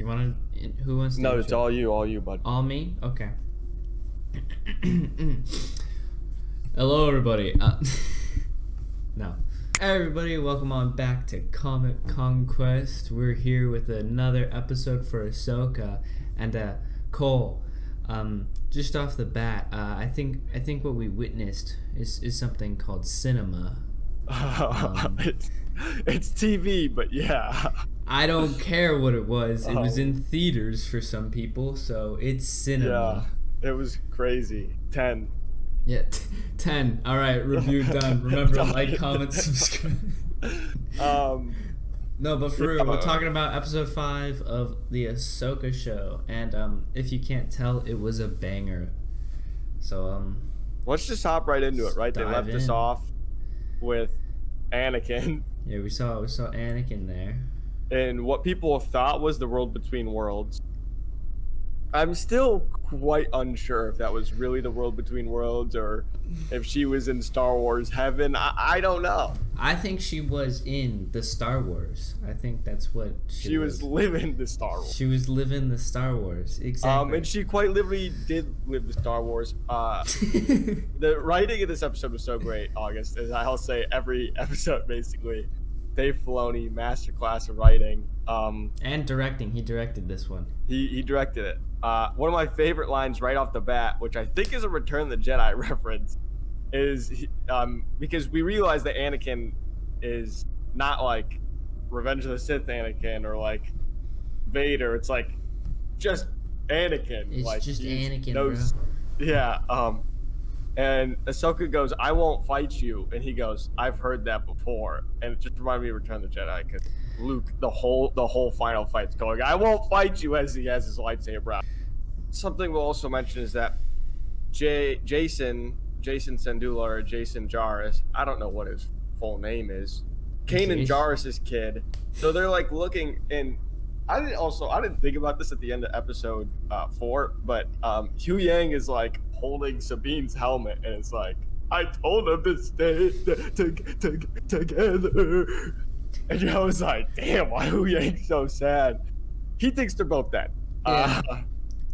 You want to? Who wants to? No, it's all you, bud. All me? Okay. Hello, everybody. No. Hey, everybody, welcome on back to Comic Conquest. We're here with another episode for Ahsoka. And, Cole, just off the bat, I think what we witnessed is something called cinema. It's TV, but yeah. I don't care what it was. It was in theaters for some people, so it's cinema. Yeah, it was crazy. 10. Yeah, 10. All right, review done. Remember, like, comment, subscribe. No, but for real, we're talking about episode 5 of the Ahsoka show, and if you can't tell, it was a banger. So let's just hop right into it. Right, they left us off with Anakin. Yeah, we saw Anakin there. And what people thought was the world between worlds. I'm still quite unsure if that was really the world between worlds or if she was in Star Wars heaven. I don't know. I think she was in the Star Wars. I think that's what she was living the Star Wars. She was living the Star Wars. Exactly. And she quite literally did live the Star Wars. The writing of this episode was so great, August, as I'll say every episode basically. Dave Filoni, masterclass of writing. And directing. He directed this one. He directed it. One of my favorite lines right off the bat, which I think is a Return of the Jedi reference, is because we realize that Anakin is not like Revenge of the Sith Anakin or like Vader. It's like just Anakin. It's like, just Anakin, bro. Yeah. And Ahsoka goes, "I won't fight you," and he goes, "I've heard that before." And it just reminded me of Return of the Jedi because Luke, the whole final fight's going, "I won't fight you," as he has his lightsaber out. Something we'll also mention is that Jason Sandula or Jason Jarrus, I don't know what his full name is, Kanan Jarrus's kid. So they're like looking, and I didn't think about this at the end of episode 4, but Hu Yang is like holding Sabine's helmet, and it's like, "I told him to stay together." And I was like, damn, why Hu Yang's so sad? He thinks they're both dead. Yeah,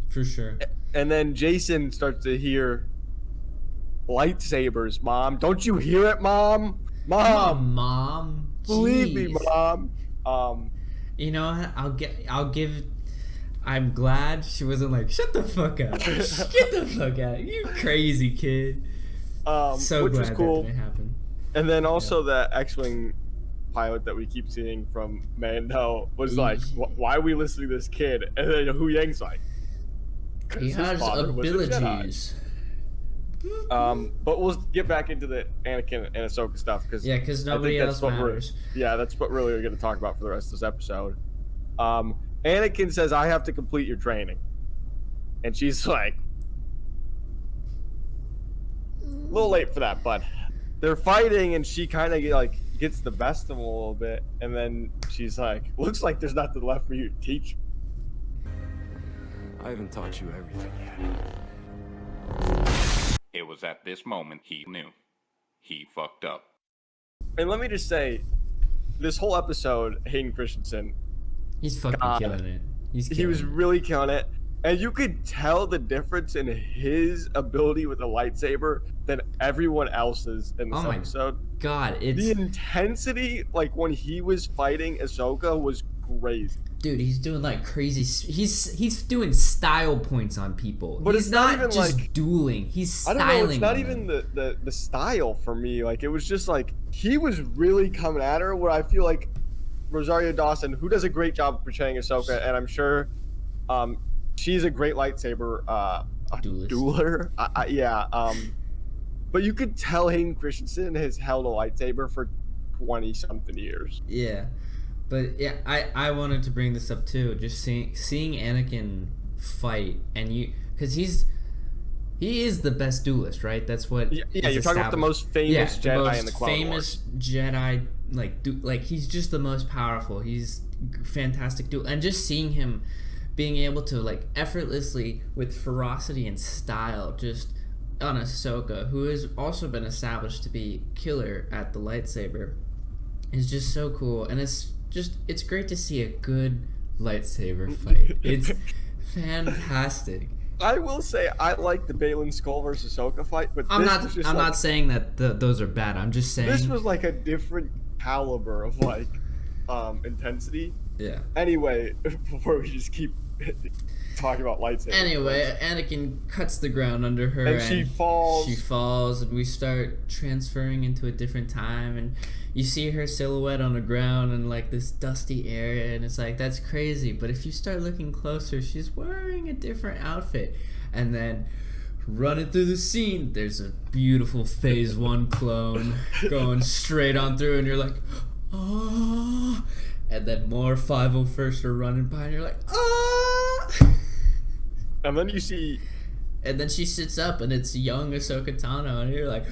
for sure. And then Jason starts to hear lightsabers. "Mom, don't you hear it, Mom? Mom. Believe me, Mom." You know, I'm glad she wasn't like, "Shut the fuck up. Get the fuck out. You crazy kid." So which glad was cool. that didn't happen. And then also the X-Wing pilot that we keep seeing from Mando was like, "Why are we listening to this kid?" And then Hu Yang's like, "He has abilities." But we'll get back into the Anakin and Ahsoka stuff because nobody else matters. That's what really we're going to talk about for the rest of this episode. Anakin says, "I have to complete your training," and she's like, "A little late for that, bud." They're fighting, and she kind of like gets the best of him a little bit, and then she's like, "Looks like there's nothing left for you to teach." I haven't taught you everything yet. It was at this moment he knew. He fucked up. And let me just say, this whole episode, Hayden Christensen, he's fucking killing it. He was really killing it. And you could tell the difference in his ability with the lightsaber than everyone else's in this episode. God, the intensity, like when he was fighting Ahsoka, was crazy. Dude, he's doing like crazy. He's doing style points on people. But he's it's not even just like dueling. He's styling. I don't know. It's not even the style for me. Like it was just like he was really coming at her. Where I feel like Rosario Dawson, who does a great job of portraying Ahsoka, and I'm sure she's a great lightsaber dueler. But you could tell Hayden Christensen has held a lightsaber for 20-something years. Yeah. But yeah, I wanted to bring this up too. Just seeing Anakin fight, and because he is the best duelist, right? That's what. Yeah, you're talking about the most famous Jedi in the Clone Wars. Jedi, like he's just the most powerful. He's fantastic duel, and just seeing him being able to like effortlessly with ferocity and style, just on Ahsoka, who has also been established to be killer at the lightsaber, is just so cool, and it's great to see a good lightsaber fight. It's fantastic. I will say I like the Baylan Skull versus Ahsoka fight, but I'm was not saying that those are bad. I'm just saying this was like a different caliber of like intensity. Yeah. Anyway, before we just keep talking about lightsabers. Anyway, Anakin cuts the ground under her, and she falls. She falls, and we start transferring into a different time, and you see her silhouette on the ground in like this dusty area, and it's like, that's crazy. But if you start looking closer, she's wearing a different outfit, and then running through the scene, there's a beautiful Phase 1 clone going straight on through, and you're like, oh. And then more 501st are running by, and you're like, ah! And then you see... And then she sits up, and it's young Ahsoka Tano, and you're like,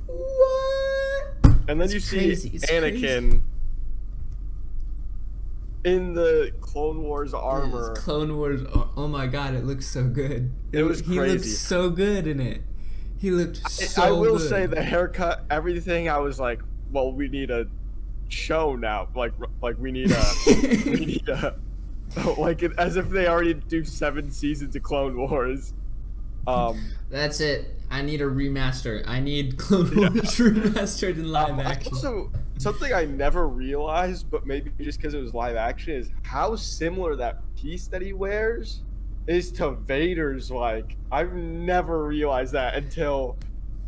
what? And then it's you crazy. see Anakin in the Clone Wars armor. Clone Wars, oh my god, it looks so good. It was crazy. He looked so good in it. He looked so good. I will say the haircut, everything, I was like, well, we need a show now. Like we need a like as if they already do 7 seasons of Clone Wars. That's it. I need a remaster. I need Clone Wars remastered in live action. Also, something I never realized, but maybe just because it was live action, is how similar that piece that he wears is to Vader's. Like, I've never realized that until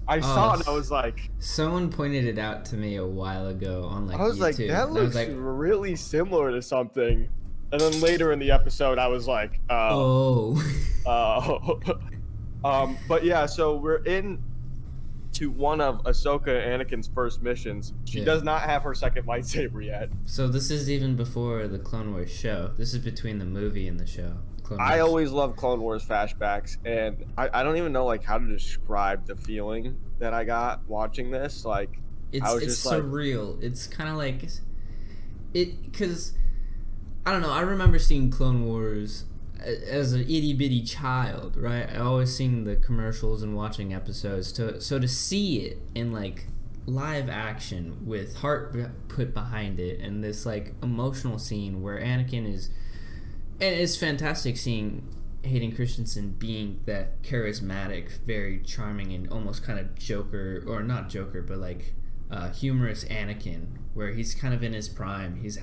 I saw it, and I was like... Someone pointed it out to me a while ago on like YouTube. I was like, that looks really similar to something. And then later in the episode, I was like, but yeah, so we're in to one of Ahsoka and Anakin's first missions. She does not have her second lightsaber yet. So this is even before the Clone Wars show. This is between the movie and the show. I always love Clone Wars flashbacks, and I don't even know like how to describe the feeling that I got watching this. Like, it's surreal. It's kind of like because I don't know. I remember seeing Clone Wars as an itty bitty child, right? I always seeing the commercials and watching episodes. So to see it in like live action with heart put behind it, and this like emotional scene where Anakin is. And it's fantastic seeing Hayden Christensen being that charismatic, very charming, and almost kind of Joker, or not Joker, but like humorous Anakin, where he's kind of in his prime. He's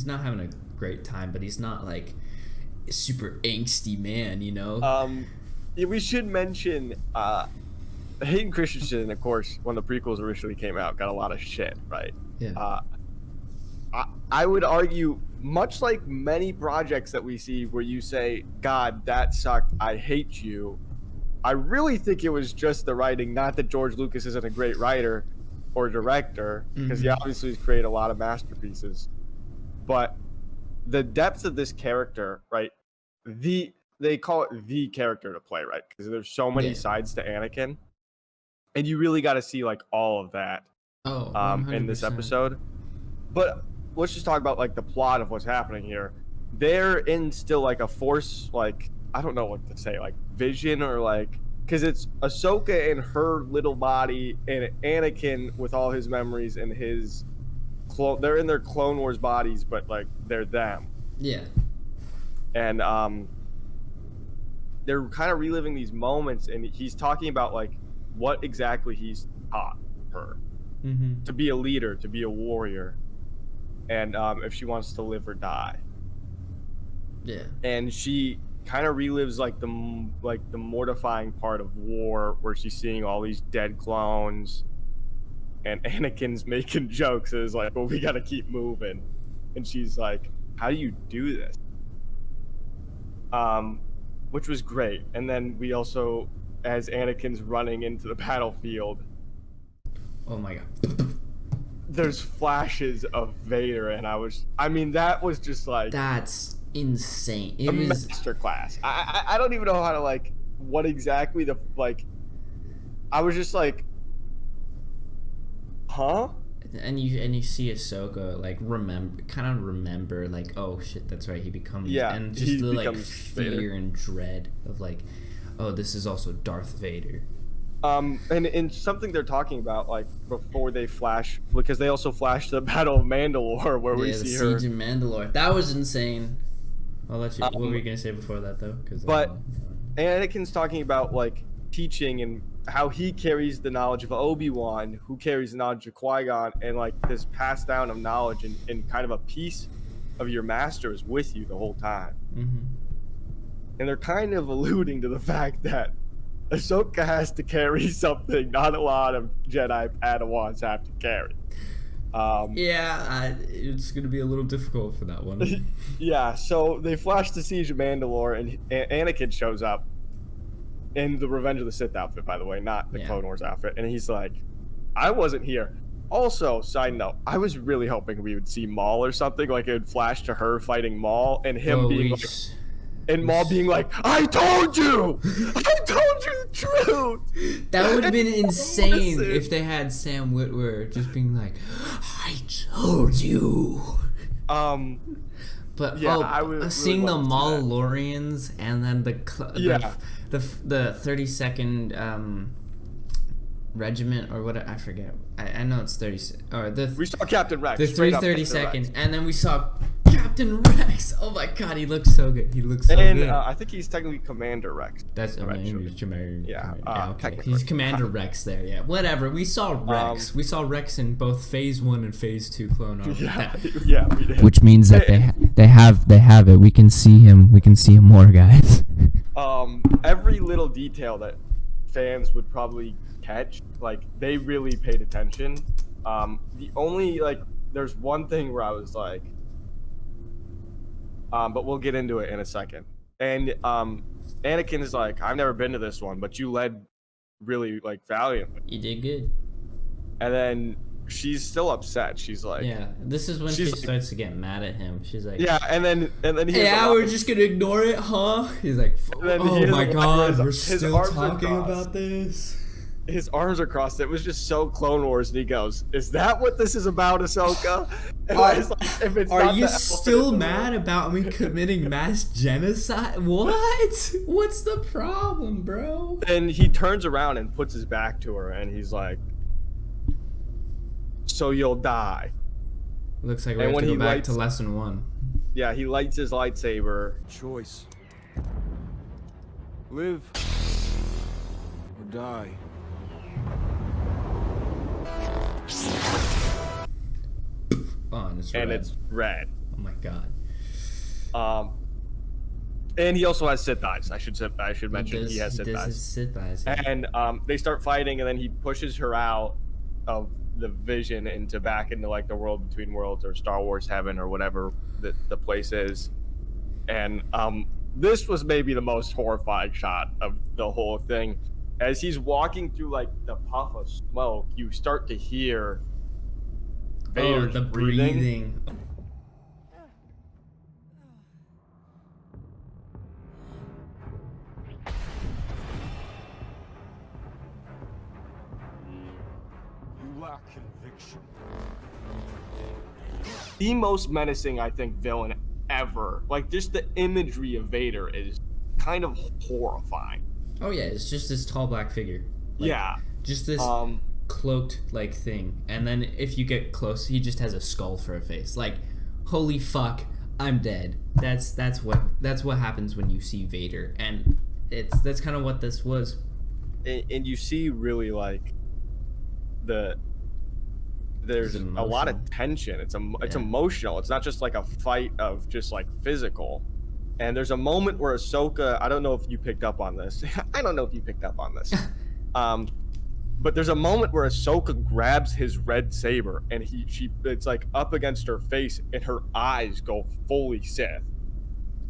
not having a great time, but he's not like a super angsty man, you know? We should mention Hayden Christensen, of course, when the prequels originally came out, got a lot of shit, right? Yeah. I would argue, much like many projects that we see where you say, God, that sucked, I hate you, I really think it was just the writing, not that George Lucas isn't a great writer or director, because he obviously has created a lot of masterpieces. But the depth of this character, right, they call it the character to play, right, because there's so many sides to Anakin, and you really got to see like all of that in this episode. But let's just talk about like the plot of what's happening here. They're in still like a Force, like, I don't know what to say, like vision, or like, because it's Ahsoka in her little body and Anakin with all his memories and his they're in their Clone Wars bodies, but like they're them. Yeah. And they're kind of reliving these moments, and he's talking about like what exactly he's taught her to be a leader, to be a warrior. And if she wants to live or die. Yeah. And she kind of relives like the mortifying part of war, where she's seeing all these dead clones, and Anakin's making jokes. It's like, well, we got to keep moving, and she's like, how do you do this? Which was great. And then we also, as Anakin's running into the battlefield, oh my god, there's flashes of Vader, and that was just like, that's insane. It a was masterclass. I don't even know how to like what exactly the like. I was just like, huh? And you see Ahsoka like remember like, oh shit, that's right, he becomes, and just the like fear Vader. And dread of like, oh, this is also Darth Vader. And something they're talking about, like, before they flash, because they also flash the Battle of Mandalore, where we see her. the Siege of Mandalore. That was insane. I'll let you. What were you gonna say before that though? But Anakin's talking about like teaching and how he carries the knowledge of Obi-Wan, who carries the knowledge of Qui-Gon, and like this pass down of knowledge and kind of a piece of your master is with you the whole time. Mm-hmm. And they're kind of alluding to the fact that Ahsoka has to carry something not a lot of Jedi Padawans have to carry. It's gonna be a little difficult for that one. Yeah, so they flash the Siege of Mandalore, and Anakin shows up in the Revenge of the Sith outfit, by the way, not the Clone Wars outfit, and he's like, I wasn't here. Also, side note, I was really hoping we would see Maul or something, like it would flash to her fighting Maul, and him being like... And Maul being like, I told you! I told you the truth! That would have been insane if they had Sam Witwer just being like, I told you. But yeah, I would seeing really the Mandalorians and then the 32nd regiment or what, I forget. I know it's 30, or we saw Captain Rex. The 332nd, and then we saw Captain Rex. Oh my god, he looks so good. He looks so good. And I think he's technically Commander Rex. That's Commander. Yeah, okay. He's Commander Rex there. Yeah, whatever. We saw Rex. We saw Rex in both Phase 1 and Phase 2 Clone Wars. Yeah, we did. Which means that they have it. We can see him. We can see him more, guys. Every little detail that fans would probably catch, like they really paid attention. The only there's one thing where I was like, but we'll get into it in a second. And Anakin is like, I've never been to this one, but you led really valiantly. You did good. And then she's still upset. She's like, yeah, this is when she starts to get mad at him. She's like, yeah, and then we're just gonna ignore it, huh? He's like, oh my god, we're still talking about this. His arms are crossed. It was just so Clone Wars, and he goes, "Is that what this is about, Ahsoka?" And I was like, if it's are not you still mad about me committing mass genocide? What? What's the problem, bro? And he turns around and puts his back to her, and he's like, "So you'll die." Looks like we have to go back to lesson 1. Yeah, he lights his lightsaber. Choice. Live or die. Oh, and it's red. Oh my god. And he also has Sith eyes. I should mention he has Sith eyes. Sith eyes. Yeah. And they start fighting, and then he pushes her out of the vision back into the world between worlds, or Star Wars heaven, or whatever the place is. And this was maybe the most horrifying shot of the whole thing. As he's walking through the puff of smoke, you start to hear Vader's the breathing. You lack conviction. The most menacing, I think, villain ever. Just the imagery of Vader is kind of horrifying. Oh yeah, it's just this tall black figure. Yeah. Just this cloaked thing. And then if you get close, he just has a skull for a face. Holy fuck, I'm dead. That's what happens when you see Vader. And that's kind of what this was. And you see really there's a lot of tension. It's emotional. It's not just a fight of just physical. And there's a moment where Ahsoka, I don't know if you picked up on this. But there's a moment where Ahsoka grabs his red saber, and it's up against her face, and her eyes go fully Sith.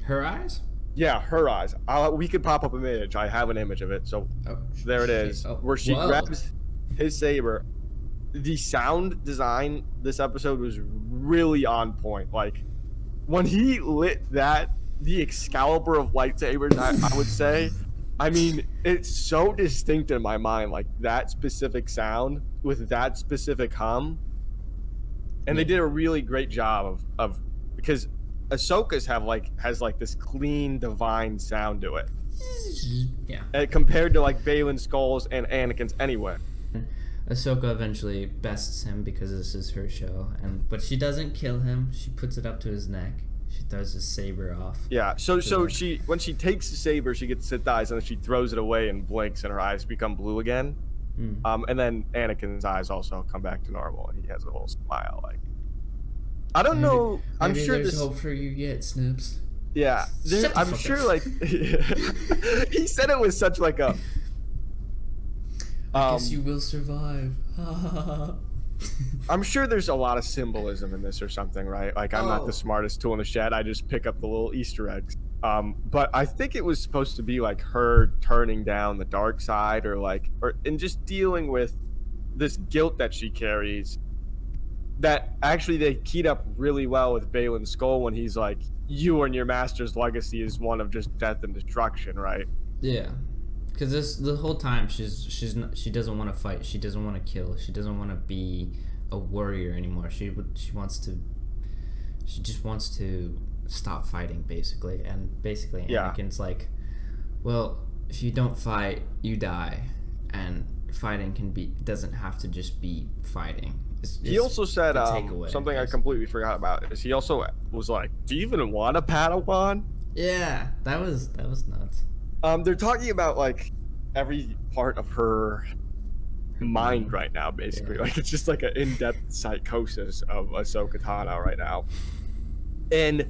Her eyes? Yeah, her eyes. We could pop up an image. I have an image of it. So there it is, where she grabs his saber. The sound design this episode was really on point. When he lit the Excalibur of lightsabers, I would say. I mean, it's so distinct in my mind, that specific sound with that specific hum. And they did a really great job of because Ahsoka's has this clean, divine sound to it. Yeah. Compared to Baylan Skulls and Anakin's anyway. Ahsoka eventually bests him because this is her show, but she doesn't kill him. She puts it up to his neck. She throws his saber off. Yeah. So the- she when she takes the saber, she gets Sith eyes, and then she throws it away and blinks, and her eyes become blue again. And then Anakin's eyes also come back to normal, and he has a little smile. Like, I don't know. I'm maybe sure there's this. hope for you yet, Snips. Yeah, Shut the I'm fuck sure. up. Like, he said it with such like a. I guess you will survive. I'm sure there's a lot of symbolism in this or something, right? Like, I'm not Oh. the smartest tool in the shed. I just pick up the little Easter eggs. But I think it was supposed to be like her turning down the dark side, and just dealing with this guilt that she carries. That actually they keyed up really well with Balin's skull when he's like, "You and your master's legacy is one of just death and destruction," right? Yeah, because the whole time she doesn't want to fight. She doesn't want to kill. She doesn't want to be a warrior anymore. She just wants to stop fighting, basically. And basically, Yeah. Anakin's like, well, if you don't fight, you die, and fighting doesn't have to just be fighting. He also said the takeaway, something I basically. completely forgot about. Is he also was like, "Do you even want a Padawan?" Yeah, that was nuts. They're talking about like every part of her mind right now, basically. Yeah. Like, it's just like an in-depth psychosis of Ahsoka Tano right now. And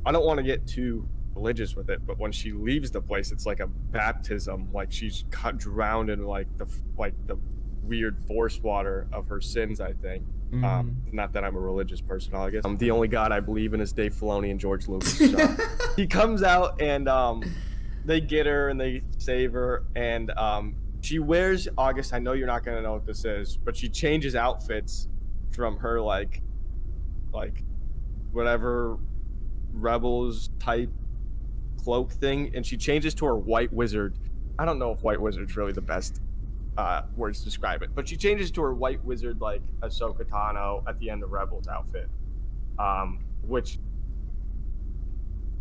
I don't want to get too religious with it, but when she leaves the place, it's like a baptism. Like, she's drowned in like the weird force water of her sins, I think. Not that I'm a religious person, I guess. The only God I believe in is Dave Filoni and George Lucas. So. He comes out and they get her and they save her, and she wears, August, I know you're not gonna know what this is, but she changes outfits from her like whatever rebels type cloak thing, and she changes to her white wizard. I don't know if white wizard's really the best words to describe it, but she changes to her white wizard like Ahsoka Tano at the end of Rebels outfit, which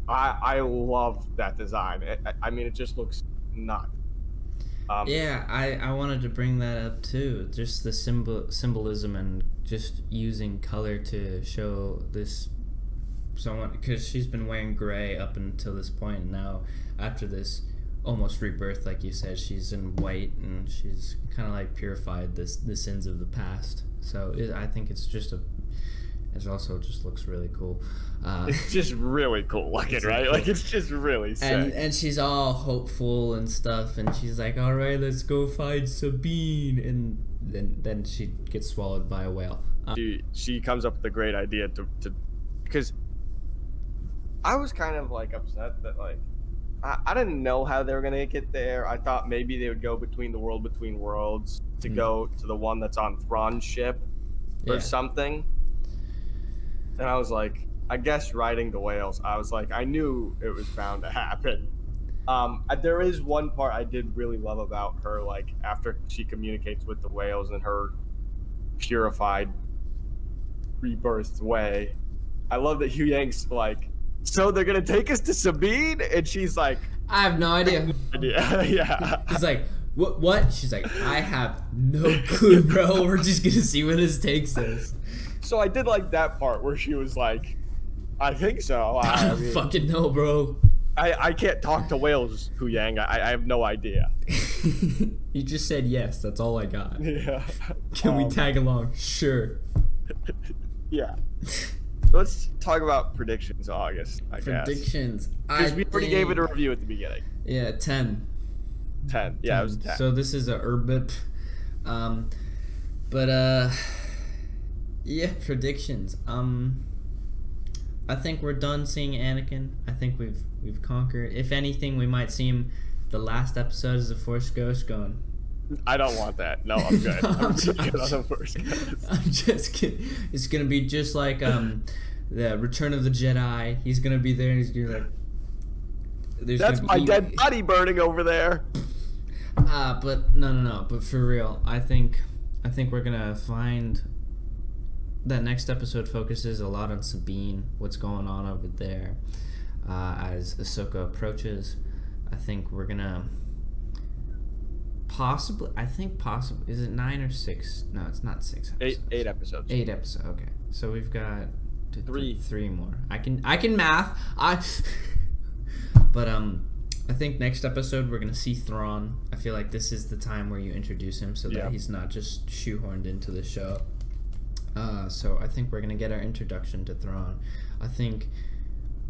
I love that design. I mean, it just looks nuts. Yeah, I wanted to bring that up too. Just the symbolism and just using color to show this someone, because she's been wearing gray up until this point, and now after this almost rebirth, like you said, she's in white, and she's kind of like purified the sins of the past. So I think it also just looks really cool. It's just really cool looking, right? Like, it's just really sick. And she's all hopeful and stuff, and she's like, all right, let's go find Sabine, and then she gets swallowed by a whale. She comes up with a great idea to because I was kind of like upset that like I didn't know how they were gonna get there. I thought maybe they would go between the world between worlds to go to the one that's on Thrawn's ship or something. And I was like, I guess riding the whales. I was like, I knew it was bound to happen. There is one part I did really love about her, like after she communicates with the whales in her purified, rebirthed way. I love that Hu Yang's like, so they're gonna take us to Sabine, and she's like, I have no idea. yeah. He's like, what? She's like, I have no clue, bro. We're just gonna see where this takes us. So I did like that part where she was like, I think so. I don't fucking know, bro. I can't talk to whales, Hu Yang. I have no idea. You just said yes. That's all I got. Yeah. Can we tag along? Sure. Yeah. Let's talk about predictions, August, I guess. Predictions. Because we already gave it a review at the beginning. Yeah, 10. 10. Yeah, it was 10. So this is a Urbip. Yeah, predictions. I think we're done seeing Anakin. I think we've conquered. If anything, we might see him the last episode as a Force Ghost going, I don't want that. No, I'm good. I'm good on the first Ghost. I'm just kidding. It's gonna be just like the Return of the Jedi. He's gonna be there and he's gonna be like, That's my dead body burning over there. But no. But for real, I think we're gonna find that next episode focuses a lot on Sabine, what's going on over there, as Ahsoka approaches. I think we're gonna possibly. Is it 9 or 6? No, it's not 6 episodes. Eight episodes. 8 episodes. Okay, so we've got Three more. I can math. But I think next episode we're gonna see Thrawn. I feel like this is the time where you introduce him so that he's not just shoehorned into the show. So I think we're gonna get our introduction to Thrawn. I think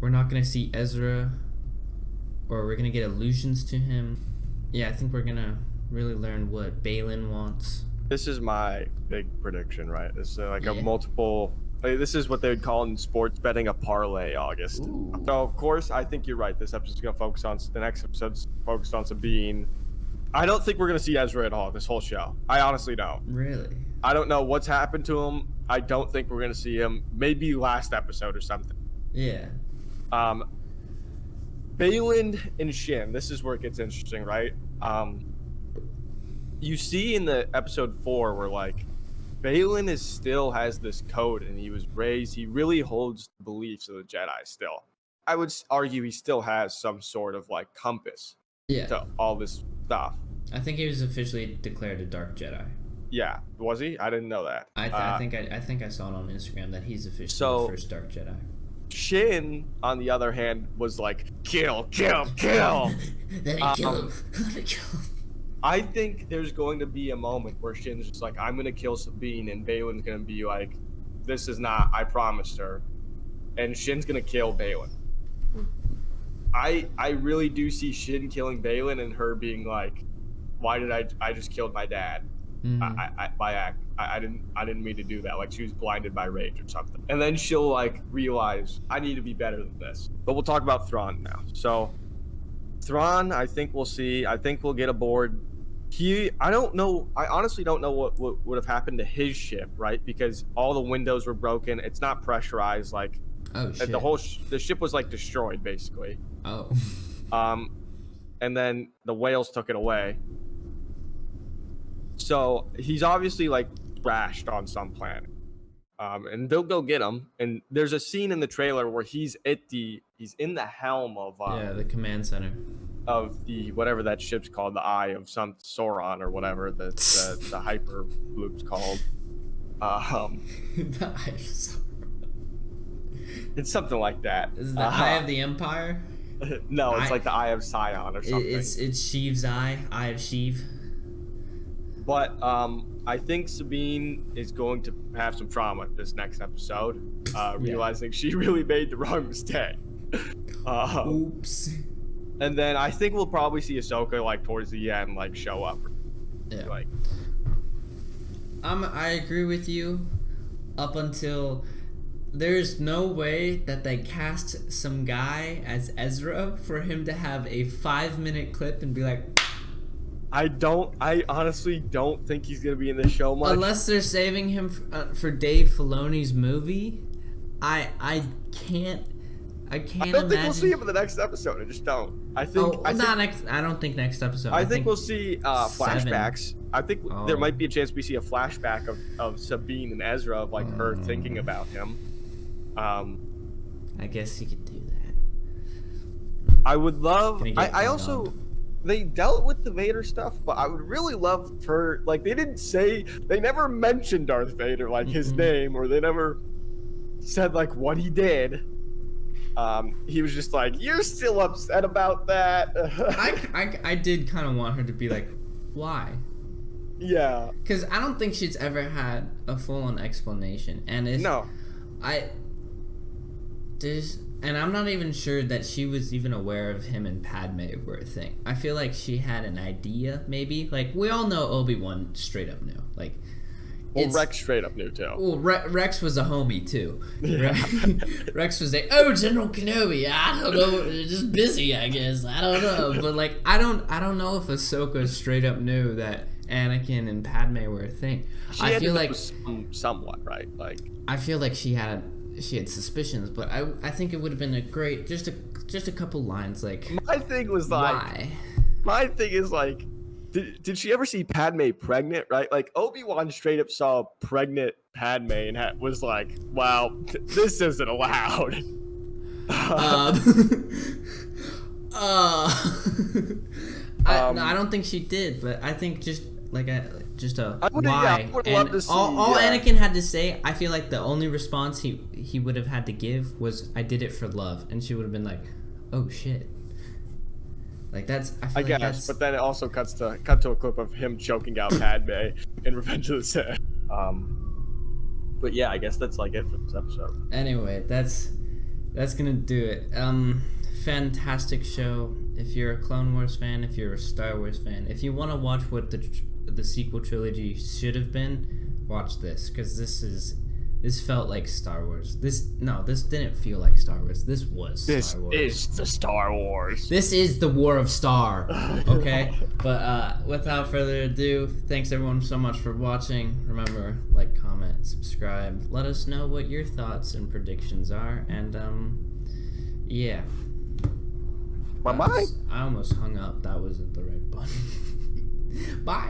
we're not gonna see Ezra, or we're gonna get allusions to him. Yeah, I think we're gonna really learn what Baylan wants. This is my big prediction, right? This is like a multiple. This is what they would call in sports betting a parlay, August. Ooh. So of course, I think you're right. This episode's gonna focus on the next episode's focused on Sabine. I don't think we're gonna see Ezra at all this whole show. I honestly don't. Really? I don't know what's happened to him. I don't think we're gonna see him. Maybe last episode or something. Yeah. Baylan and Shin. This is where it gets interesting, right? You see in the episode 4 where like Baylan still has this code, and he was raised. He really holds the beliefs of the Jedi still. I would argue he still has some sort of like compass to all this stuff. I think he was officially declared a Dark Jedi. Yeah, was he? I didn't know that. I think I saw it on Instagram that he's officially the first Dark Jedi. Shin, on the other hand, was like kill, kill, kill. Let it kill him. Let it kill him. I think there's going to be a moment where Shin's just like, I'm gonna kill Sabine, and Baylan's gonna be like, this is not, I promised her, and Shin's gonna kill Baylan. I really do see Shin killing Baylan and her being like, why did I just killed my dad? I didn't mean to do that. Like she was blinded by rage or something. And then she'll like realize I need to be better than this. But we'll talk about Thrawn now. So Thrawn, I think we'll see. I think we'll get aboard. I don't know. I honestly don't know what would have happened to his ship, right? Because all the windows were broken. It's not pressurized. Like, shit. The ship was like destroyed, basically. Oh. And then the whales took it away. So he's obviously like crashed on some planet. And they'll go get him. And there's a scene in the trailer where he's in the helm of the command center of the whatever that ship's called, the Eye of some Sauron or whatever the hyper loop's called. The Eye of Sauron. It's something like that. Is it the Eye of the Empire? No, it's like the Eye of Sion or something. It's Sheev's Eye of Sheev. But I think Sabine is going to have some trauma this next episode, realizing she really made the wrong mistake. Oops. And then I think we'll probably see Ahsoka like towards the end, like show up. Yeah. Like, I agree with you. Up until there's no way that they cast some guy as Ezra for him to have a 5-minute clip and be like, I honestly don't think he's gonna be in the show much. Unless they're saving him for Dave Filoni's movie. I can't I don't imagine. think we'll see him in the next episode. I just don't. I don't think next episode. I think we'll see flashbacks. 7. I think there might be a chance we see a flashback of Sabine and Ezra of like her thinking about him. I guess you could do that. I would love. I also. They dealt with the Vader stuff, but I would really love for like they never mentioned Darth Vader, like his name, or they never said like what he did. He was just like, you're still upset about that. I did kind of want her to be like, why? Yeah. Because I don't think she's ever had a full-on explanation. And and I'm not even sure that she was even aware of him and Padme were a thing. I feel like she had an idea, maybe. Like, we all know Obi-Wan straight up knew. Like, well, Rex straight up knew, too. Well, Rex was a homie, too. Yeah. Rex was like, oh, General Kenobi, I don't know, just busy, I guess. I don't know. But, like, I don't know if Ahsoka straight up knew that Anakin and Padme were a thing. I feel like somewhat, right? Like, I feel like she had suspicions, but I think it would have been a great just a couple lines. Like, my thing was like, why? My thing is like, did she ever see Padme pregnant? Right? Like Obi-Wan straight up saw pregnant Padme and was like, wow, this isn't allowed. No, I don't think she did, but I think just like I would love And to see, all yeah. Anakin had to say, I feel like the only response he would have had to give was, "I did it for love," and she would have been like, "Oh shit." Like that's I guess, but then it also cut to a clip of him choking out Padme in Revenge of the Sith. But yeah, I guess that's like it for this episode. Anyway, that's gonna do it. Fantastic show. If you're a Clone Wars fan, if you're a Star Wars fan, if you want to watch what the sequel trilogy should have been, watch this, because this felt like Star Wars. This didn't feel like Star Wars. This was Star Wars. This is the Star Wars. This is the War of Star. Okay? But without further ado, thanks everyone so much for watching. Remember, like, comment, subscribe. Let us know what your thoughts and predictions are. And, yeah. Bye-bye. I almost hung up. That wasn't the right button. Bye.